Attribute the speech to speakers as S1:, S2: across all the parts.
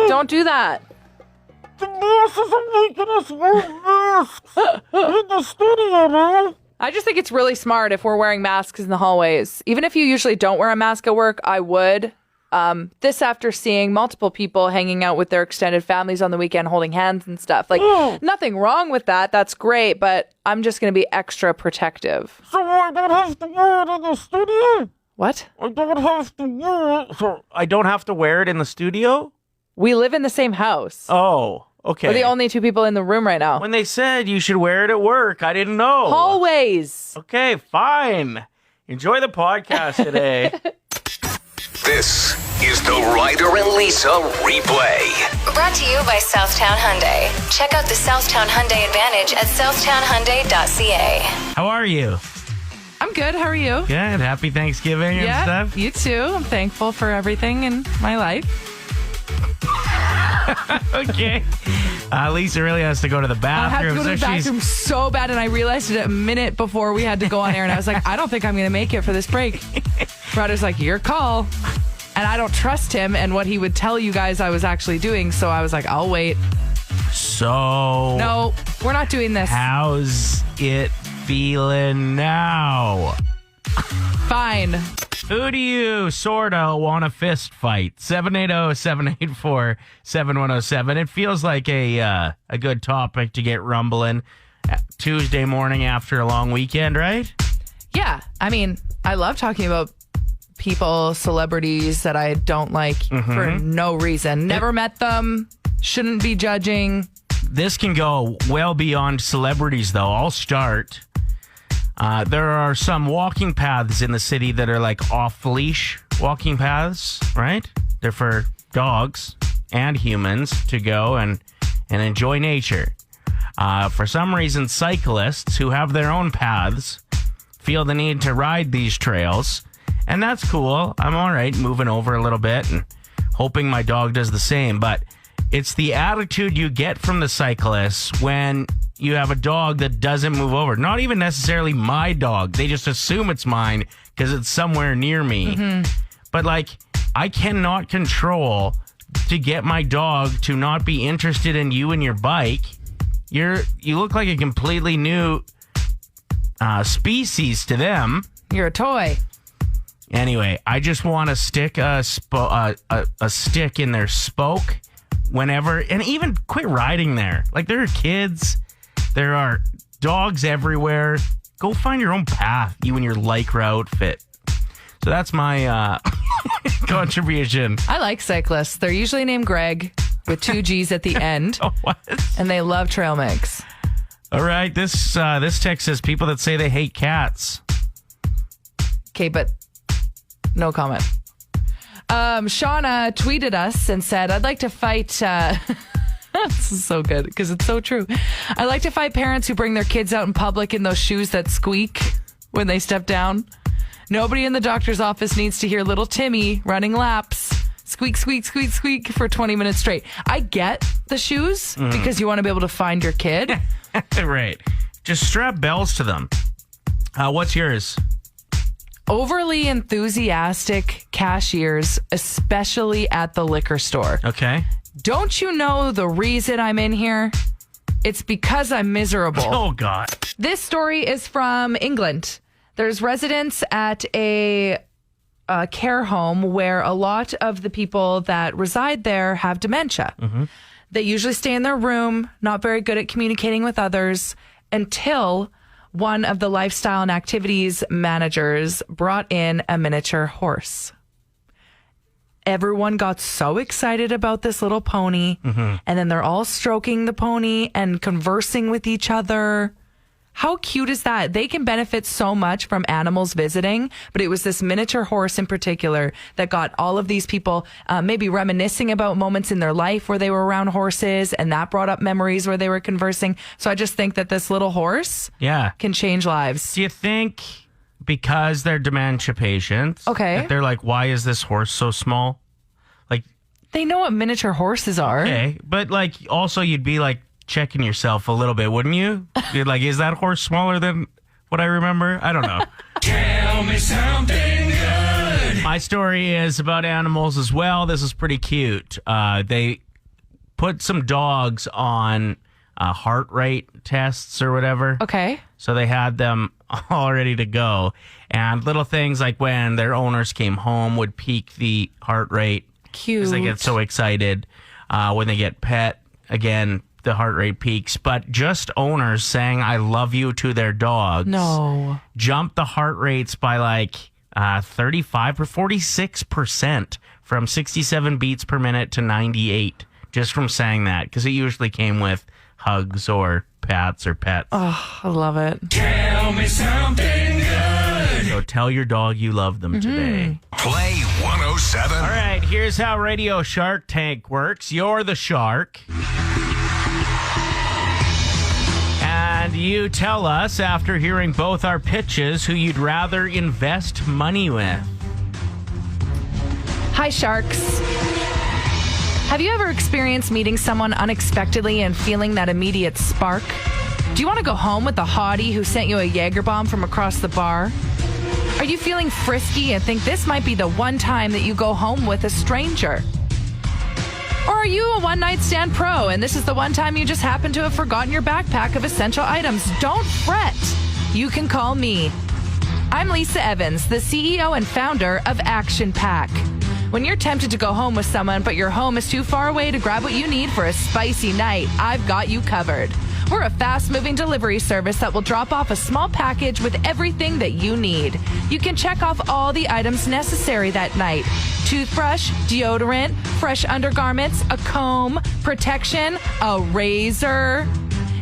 S1: Don't do that.
S2: The masks are making us wear masks in the studio, man.
S1: I just think it's really smart if we're wearing masks in the hallways. Even if you usually don't wear a mask at work, I would. This after seeing multiple people hanging out with their extended families on the weekend holding hands and stuff. Like, nothing wrong with that. That's great, but I'm just going to be extra protective.
S2: So I don't have to wear it in the studio?
S1: What?
S2: I don't have to wear it. So I don't have to wear it in the studio?
S1: We live in the same house.
S2: Oh, okay.
S1: We're the only two people in the room right now.
S2: When they said you should wear it at work, I didn't know.
S1: Hallways.
S2: Okay, fine. Enjoy the podcast today.
S3: This is the Ryder and Lisa replay.
S4: Brought to you by Southtown Hyundai. Check out the Southtown Hyundai Advantage at southtownhyundai.ca.
S2: How are you?
S1: I'm good. How are you?
S2: Good. Happy Thanksgiving and stuff.
S1: You too. I'm thankful for everything in my life.
S2: Okay. Lisa really has to go to the bathroom.
S1: I have to go to the bathroom so bad, and I realized it a minute before we had to go on air, and I was like, I don't think I'm going to make it for this break. Ryder's like, your call. And I don't trust him and what he would tell you guys I was actually doing, so I was like, I'll wait.
S2: So...
S1: No, we're not doing this.
S2: How's it feeling now?
S1: Fine.
S2: Who do you sort of want to fist fight? 780-784-7107. It feels like a good topic to get rumbling Tuesday morning after a long weekend, right?
S1: Yeah. I mean, I love talking about people, celebrities that I don't like for no reason. Never met them. Shouldn't be judging.
S2: This can go well beyond celebrities, though. I'll start. There are some walking paths in the city that are like off-leash walking paths, right? They're for dogs and humans to go and enjoy nature. For some reason, cyclists who have their own paths feel the need to ride these trails, and that's cool. I'm all right moving over a little bit and hoping my dog does the same, but it's the attitude you get from the cyclists when you have a dog that doesn't move over. Not even necessarily my dog. They just assume it's mine because it's somewhere near me. But like, I cannot control to get my dog to not be interested in you and your bike. You look like a completely new species to them.
S1: You're a toy.
S2: Anyway, I just want to stick a stick in their spoke whenever, and even quit riding there. Like, there are kids, there are dogs everywhere. Go find your own path, you and your Lycra outfit. So that's my contribution.
S1: I like cyclists. They're usually named Greg with 2 G's at the end.
S2: Oh, what?
S1: And they love trail mix.
S2: All right, this text says people that say they hate cats.
S1: Okay, but no comment. Shauna tweeted us and said, I'd like to fight... this is so good because it's so true. I like to fight parents who bring their kids out in public in those shoes that squeak when they step down. Nobody in the doctor's office needs to hear little Timmy running laps. Squeak, squeak, squeak, squeak for 20 minutes straight. I get the shoes because you want to be able to find your kid.
S2: Right. Just strap bells to them. What's yours?
S1: Overly enthusiastic cashiers, especially at the liquor store.
S2: Okay.
S1: Don't you know the reason I'm in here? It's because I'm miserable.
S2: Oh, God.
S1: This story is from England. There's residents at a care home where a lot of the people that reside there have dementia. They usually stay in their room, not very good at communicating with others, until one of the lifestyle and activities managers brought in a miniature horse. Everyone got so excited about this little pony, and then they're all stroking the pony and conversing with each other. How cute is that? They can benefit so much from animals visiting, but it was this miniature horse in particular that got all of these people maybe reminiscing about moments in their life where they were around horses, and that brought up memories where they were conversing. So I just think that this little horse can change lives.
S2: Do you think because they're dementia patients, that they're like, why is this horse so small? Like,
S1: they know what miniature horses are.
S2: Okay, but like also you'd be like, checking yourself a little bit, wouldn't you? You're like, is that horse smaller than what I remember? I don't know.
S3: Tell me something good.
S2: My story is about animals as well. This is pretty cute. They put some dogs on heart rate tests or whatever.
S1: Okay.
S2: So they had them all ready to go. And little things like when their owners came home would peak the heart rate.
S1: Cute.
S2: Because they get so excited. When they get pet, again, the heart rate peaks. But just owners saying I love you to their dogs.
S1: No.
S2: Jumped the heart rates by like 35 or 46% from 67 beats per minute to 98 just from saying that, because it usually came with hugs or pats or pets.
S1: Oh, I love it.
S3: Tell me something good.
S2: So tell your dog you love them today.
S3: Play 107.
S2: All right, here's how Radio Shark Tank works. You're the shark. And you tell us, after hearing both our pitches, who you'd rather invest money with.
S1: Hi, Sharks. Have you ever experienced meeting someone unexpectedly and feeling that immediate spark? Do you want to go home with the hottie who sent you a Jaeger bomb from across the bar? Are you feeling frisky and think this might be the one time that you go home with a stranger? Or are you a one-night stand pro and this is the one time you just happen to have forgotten your backpack of essential items? Don't fret. You can call me. I'm Lisa Evans, the CEO and founder of Action Pack. When you're tempted to go home with someone, but your home is too far away to grab what you need for a spicy night, I've got you covered. We're a fast-moving delivery service that will drop off a small package with everything that you need. You can check off all the items necessary that night. Toothbrush, deodorant, fresh undergarments, a comb, protection, a razor.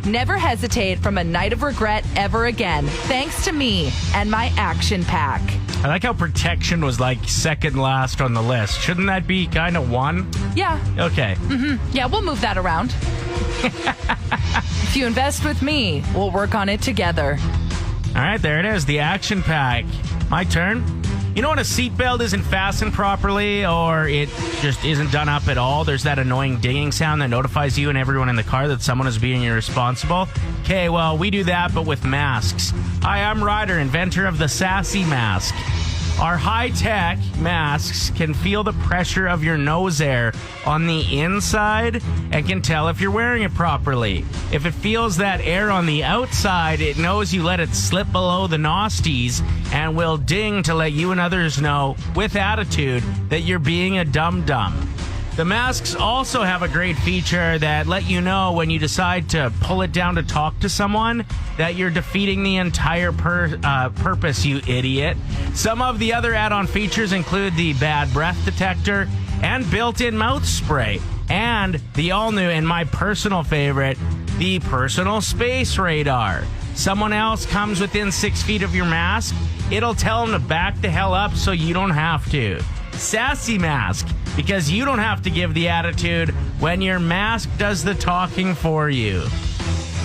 S1: Never hesitate from a night of regret ever again, thanks to me and my Action Pack.
S2: I like how protection was like second last on the list. Shouldn't that be kind of one?
S1: Yeah.
S2: Okay.
S1: Yeah, we'll move that around. If you invest with me, we'll work on it together.
S2: All right, there it is. The Action Pack. My turn. You know when a seatbelt isn't fastened properly or it just isn't done up at all? There's that annoying dinging sound that notifies you and everyone in the car that someone is being irresponsible. Okay, well, we do that, but with masks. Hi, I'm Ryder, inventor of the Sassy Mask. Our high-tech masks can feel the pressure of your nose air on the inside and can tell if you're wearing it properly. If it feels that air on the outside, it knows you let it slip below the nostrils and will ding to let you and others know, with attitude, that you're being a dum-dum. The masks also have a great feature that let you know when you decide to pull it down to talk to someone that you're defeating the entire purpose, you idiot. Some of the other add-on features include the bad breath detector and built-in mouth spray, and the all-new and my personal favorite, the personal space radar. Someone else comes within 6 feet of your mask, it'll tell them to back the hell up so you don't have to. Sassy Mask, because you don't have to give the attitude when your mask does the talking for you.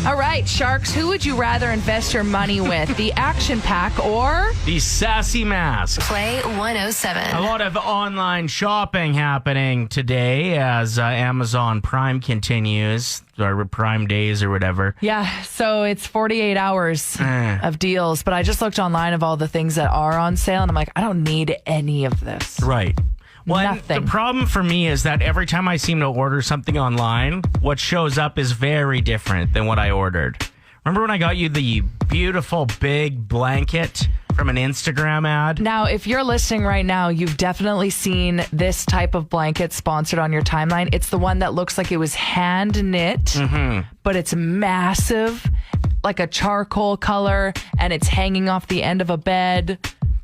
S1: All right, Sharks, who would you rather invest your money with? The Action Pack or
S2: The Sassy Mask.
S4: Play 107.
S2: A lot of online shopping happening today as Amazon Prime continues, or Prime Days or whatever.
S1: Yeah, so it's 48 hours of deals, but I just looked online of all the things that are on sale, and I'm like, I don't need any of this.
S2: Right. Well,
S1: Nothing.
S2: the problem for me is that every time I seem to order something online, what shows up is very different than what I ordered. Remember when I got you the beautiful big blanket from an Instagram ad?
S1: Now, if you're listening right now, you've definitely seen this type of blanket sponsored on your timeline. It's the one that looks like it was hand knit, but it's massive, like a charcoal color, and it's hanging off the end of a bed.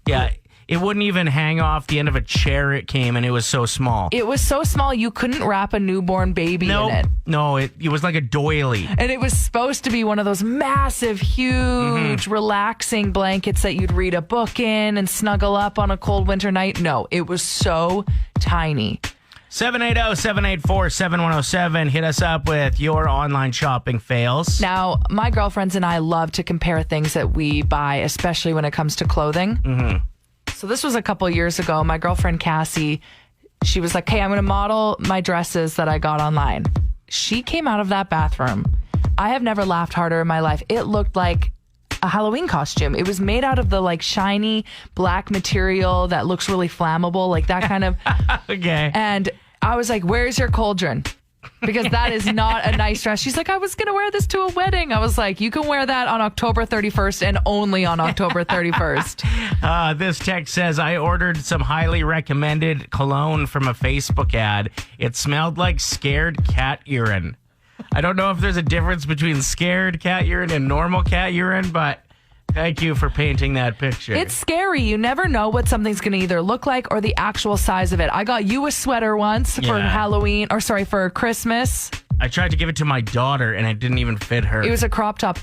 S2: Yeah. It wouldn't even hang off the end of a chair it came, and it was so small.
S1: It was so small you couldn't wrap a newborn baby in it.
S2: No, it was like a doily.
S1: And it was supposed to be one of those massive, huge, relaxing blankets that you'd read a book in and snuggle up on a cold winter night. No, it was so tiny.
S2: 780-784-7107. Hit us up with your online shopping fails.
S1: Now, my girlfriends and I love to compare things that we buy, especially when it comes to clothing. So this was a couple years ago. My girlfriend Cassie, she was like, hey, I'm going to model my dresses that I got online. She came out of that bathroom. I have never laughed harder in my life. It looked like a Halloween costume. It was made out of the like shiny black material that looks really flammable, like that kind of.
S2: Okay.
S1: And I was like, where's your cauldron? Because that is not a nice dress. She's like, I was going to wear this to a wedding. I was like, you can wear that on October 31st and only on October 31st.
S2: This text says, I ordered some highly recommended cologne from a Facebook ad. It smelled like scared cat urine. I don't know if there's a difference between scared cat urine and normal cat urine, but thank you for painting that picture.
S1: It's scary. You never know what something's going to either look like or the actual size of it. I got you a sweater once for Halloween, for Christmas.
S2: I tried to give it to my daughter and it didn't even fit her.
S1: It was a crop top.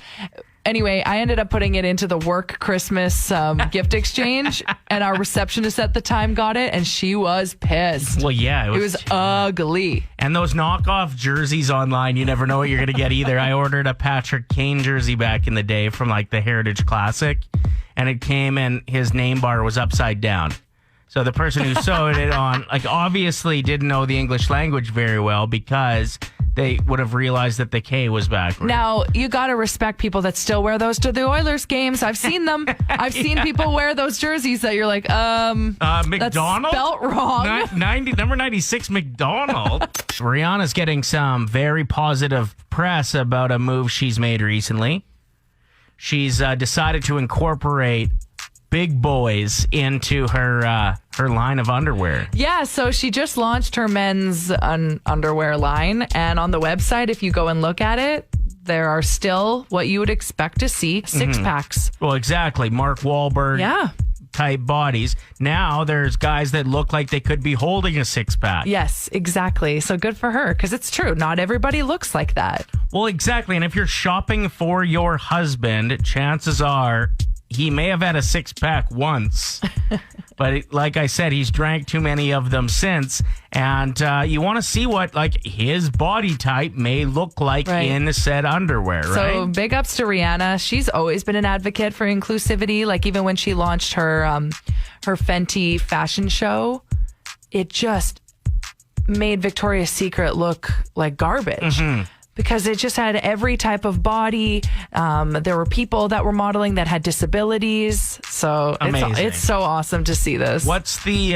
S1: Anyway, I ended up putting it into the work Christmas gift exchange, and our receptionist at the time got it, and she was pissed.
S2: Well, yeah.
S1: It was ugly.
S2: And those knockoff jerseys online, you never know what you're going to get either. I ordered a Patrick Kane jersey back in the day from like the Heritage Classic, and it came and his name bar was upside down. So the person who sewed it on, like, obviously didn't know the English language very well because they would have realized that the K was backwards.
S1: Now, you got to respect people that still wear those to the Oilers games. I've seen them. I've seen people wear those jerseys that you're like,
S2: McDonald?
S1: that's spelt wrong.
S2: 90, number 96, McDonald. Rihanna's getting some very positive press about a move she's made recently. She's decided to incorporate big boys into her line of underwear.
S1: Yeah, so she just launched her men's underwear line, and on the website, if you go and look at it, there are still what you would expect to see, six-packs.
S2: Well, exactly. Mark Wahlberg type bodies. Now there's guys that look like they could be holding a six-pack.
S1: Yes, exactly. So good for her, because it's true. Not everybody looks like that.
S2: Well, exactly. And if you're shopping for your husband, chances are he may have had a six-pack once, but like I said, he's drank too many of them since. And you want to see what like his body type may look like in said underwear, right?
S1: So big ups to Rihanna. She's always been an advocate for inclusivity. Like even when she launched her Fenty fashion show, it just made Victoria's Secret look like garbage. Because it just had every type of body. There were people that were modeling that had disabilities. So it's so awesome to see this.
S2: What's the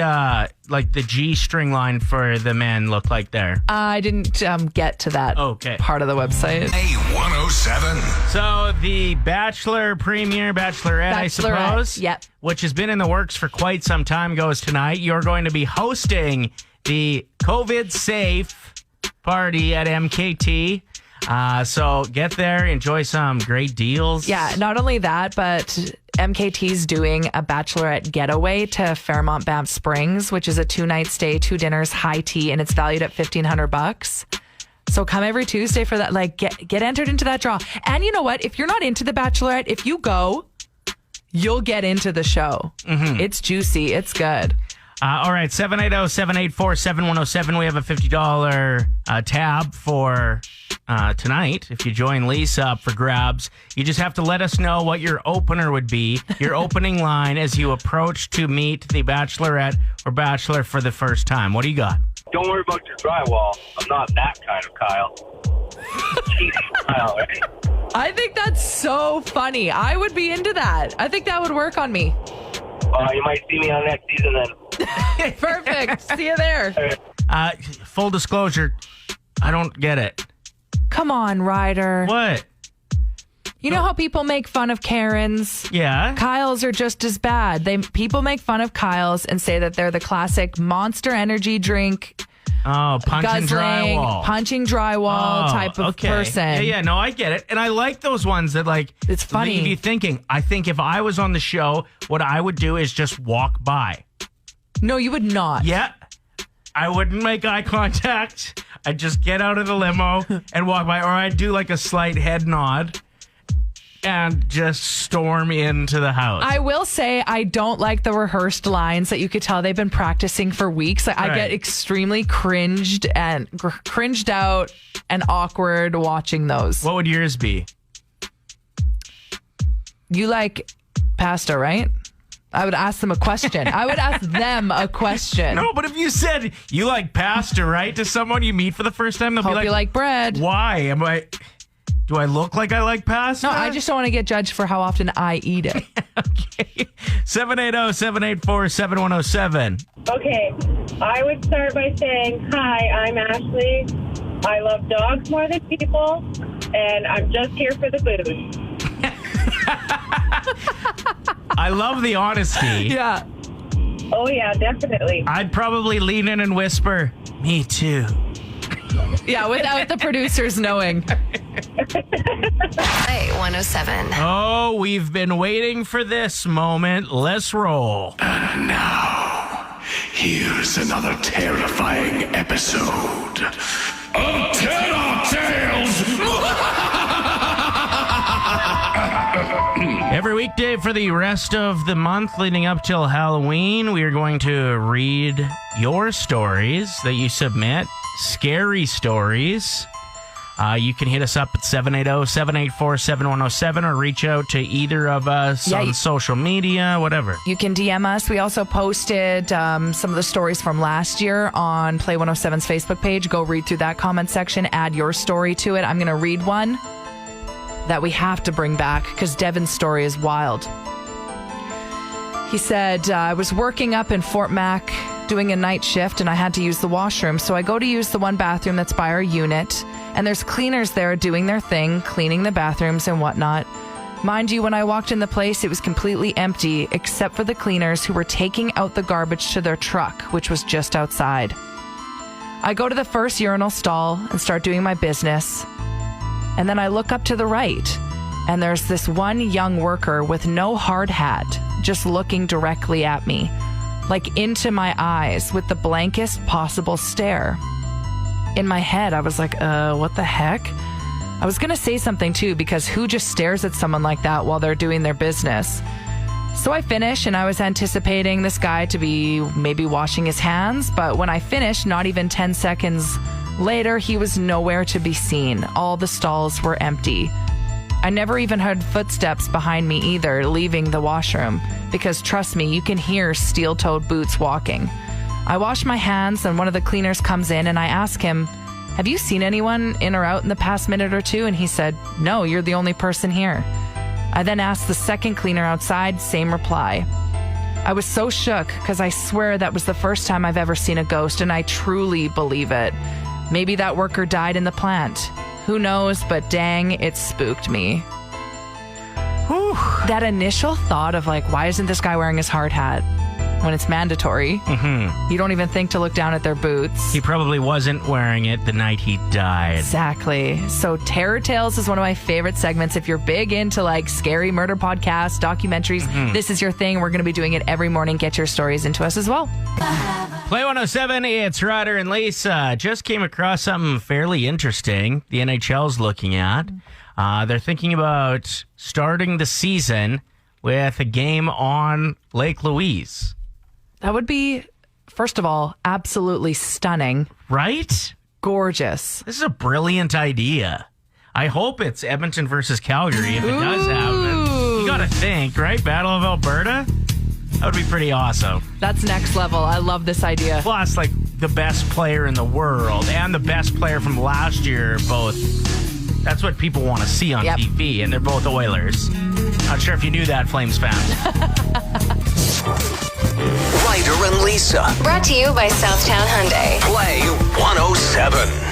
S2: the G-string line for the men look like there?
S1: I didn't get to that part of the website.
S3: A107.
S2: So the Bachelor premiere, Bachelorette, I suppose, which has been in the works for quite some time, goes tonight. You're going to be hosting the COVID-safe party at MKT. So get there, enjoy some great deals.
S1: Yeah, not only that, but MKT's doing a bachelorette getaway to Fairmont Banff Springs, which is a 2-night stay, 2 dinners, high tea, and it's valued at $1,500. So come every Tuesday for that. Like get entered into that draw. And you know what? If you're not into the Bachelorette, if you go, you'll get into the show. It's juicy. It's good.
S2: All right, 780-784-7107. We have a $50 tab for tonight. If you join Lisa up for grabs, you just have to let us know what your opener would be, your opening line as you approach to meet the Bachelorette or Bachelor for the first time. What do you got?
S5: Don't worry about your drywall. I'm not that kind of Kyle. Kyle, right?
S1: I think that's so funny. I would be into that. I think that would work on me.
S5: You might see me on next season then.
S1: Perfect. See you there.
S2: Full disclosure, I don't get it.
S1: Come on, Ryder.
S2: What?
S1: You know how people make fun of Karens?
S2: Yeah.
S1: Kyles are just as bad. People make fun of Kyles and say that they're the classic Monster Energy drink.
S2: Oh, punching
S1: drywall type of person.
S2: Yeah, no, I get it. And I like those ones that
S1: it's funny.
S2: leave you thinking. I think if I was on the show, what I would do is just walk by.
S1: No, you would not.
S2: Yeah. I wouldn't make eye contact. I'd just get out of the limo and walk by, or I'd do like a slight head nod and just storm into the house.
S1: I will say I don't like the rehearsed lines that you could tell they've been practicing for weeks. I get extremely cringed out and awkward watching those.
S2: What would yours be?
S1: You like pasta, right? I would ask them a question. I would ask them a question.
S2: No, but if you said you like pasta, right, to someone you meet for the first time, they'll
S1: Hope
S2: be like,
S1: you like bread.
S2: Why? Do I look like I like pasta?
S1: No, I just don't want to get judged for how often I eat it.
S2: Okay. 780-784-7107.
S6: Okay, I would start by saying, hi, I'm Ashley. I love dogs more than people, and I'm just here for the booze.
S2: I love the honesty.
S1: Yeah.
S6: Oh, yeah, definitely.
S2: I'd probably lean in and whisper, me too.
S1: Yeah, without the producers knowing.
S4: Play 107.
S2: Oh, we've been waiting for this moment. Let's roll.
S3: Now, here's another terrifying episode of Terror Tales.
S2: Every weekday for the rest of the month leading up till Halloween, we are going to read your stories that you submit. Scary stories. You can hit us up at 780-784-7107 or reach out to either of us on social media, whatever.
S1: You can DM us. We also posted some of the stories from last year on Play 107's Facebook page. Go read through that comment section. Add your story to it. I'm going to read one that we have to bring back because Devin's story is wild. He said, I was working up in Fort Mac doing a night shift and I had to use the washroom. So I go to use the one bathroom that's by our unit and there's cleaners there doing their thing, cleaning the bathrooms and whatnot. Mind you, when I walked in the place, it was completely empty except for the cleaners who were taking out the garbage to their truck, which was just outside. I go to the first urinal stall and start doing my business. And then I look up to the right and there's this one young worker with no hard hat just looking directly at me. Like into my eyes with the blankest possible stare. In my head, I was like, what the heck? I was going to say something too, because who just stares at someone like that while they're doing their business? So I finished and I was anticipating this guy to be maybe washing his hands. But when I finished, not even 10 seconds later, he was nowhere to be seen. All the stalls were empty. I never even heard footsteps behind me either, leaving the washroom. Because trust me, you can hear steel-toed boots walking. I wash my hands and one of the cleaners comes in and I ask him, have you seen anyone in or out in the past minute or two? And he said, no, you're the only person here. I then asked the second cleaner outside, same reply. I was so shook because I swear that was the first time I've ever seen a ghost and I truly believe it. Maybe that worker died in the plant. Who knows, but dang, it spooked me. Whew. That initial thought of like, why isn't this guy wearing his hard hat when it's mandatory? Mm-hmm. You don't even think to look down at their boots.
S2: He probably wasn't wearing it the night he died.
S1: Exactly. So Terror Tales is one of my favorite segments. If you're big into like scary murder podcasts, documentaries, this is your thing. We're going to be doing it every morning. Get your stories into us as well.
S2: Play 107, it's Ryder and Lisa. Just came across something fairly interesting the NHL's looking at. They're thinking about starting the season with a game on Lake Louise.
S1: That would be, first of all, absolutely stunning.
S2: Right?
S1: Gorgeous.
S2: This is a brilliant idea. I hope it's Edmonton versus Calgary if it does happen. You got to think, right? Battle of Alberta? That would be pretty awesome.
S1: That's next level. I love this idea.
S2: Plus, like, the best player in the world and the best player from last year, both. That's what people want to see on TV, and they're both Oilers. Not sure if you knew that, Flames fans.
S3: Ryder and Lisa.
S4: Brought to you by Southtown Hyundai.
S3: Play 107.